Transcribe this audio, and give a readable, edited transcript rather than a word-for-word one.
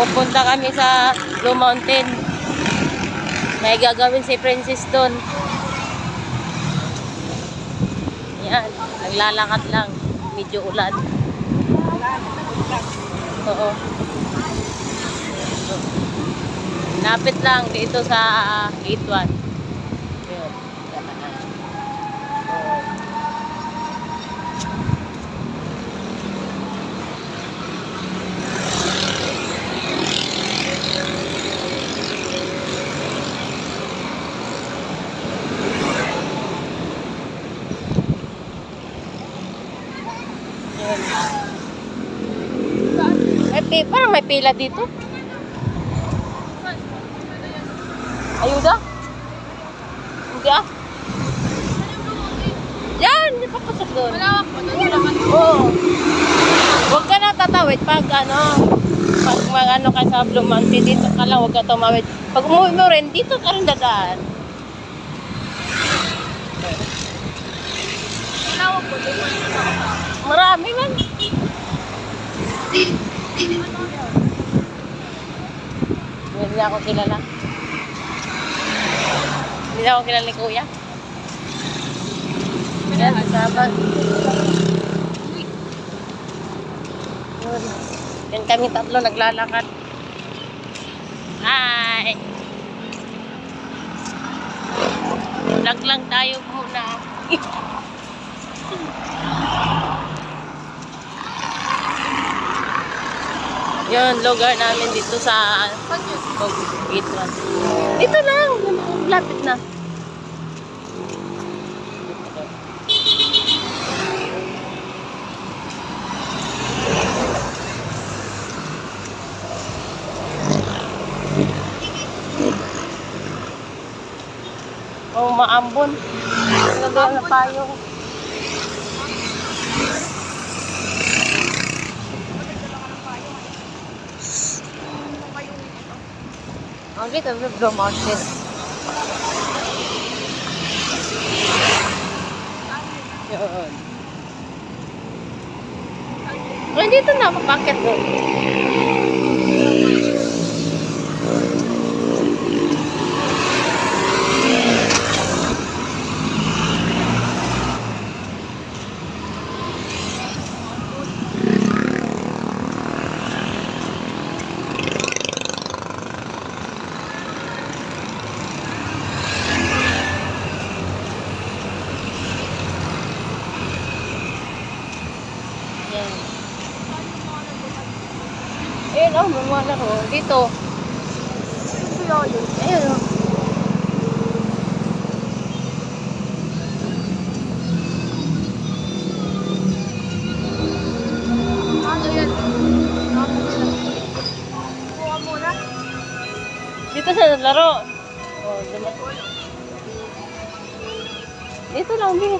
Pupunta kami sa Blue Mountain. May gagawin si Princess doon. Yan, naglalakad lang. Medyo ulan. Oo. Lapit lang dito sa Gate 1. Yun. Parang may pila dito. Ayuda? Hindi ah. Yan, hindi pa pasok doon. Malawak po doon. Oo. Huwag ka na tatawid pag mag-ano ka sa Blue Mountain. Dito ka lang, huwag ka tumawid. Pag umuwi mo rin, dito ka rin dadaan. Malawak po doon. Marami man. Hindi na ako kilala. Hindi na ako kilala ni Kuya. Yan, sabat. Yan kami tatlo naglalakad. Hi! Vlog lang tayo muna. Yun, lugar namin dito sa Gate 1. Dito lang, lapit na. Oh, maambon. Nagdala na payong. Oh, dito, Blue Mountain. Yun. Oh, dito na, mapakit doon. Yan. Ayun, oh, may mga laro. Dito. Ayun, oh. Ano yan? Kuha muna. Dito sa laro. Oh, dito lang, dito.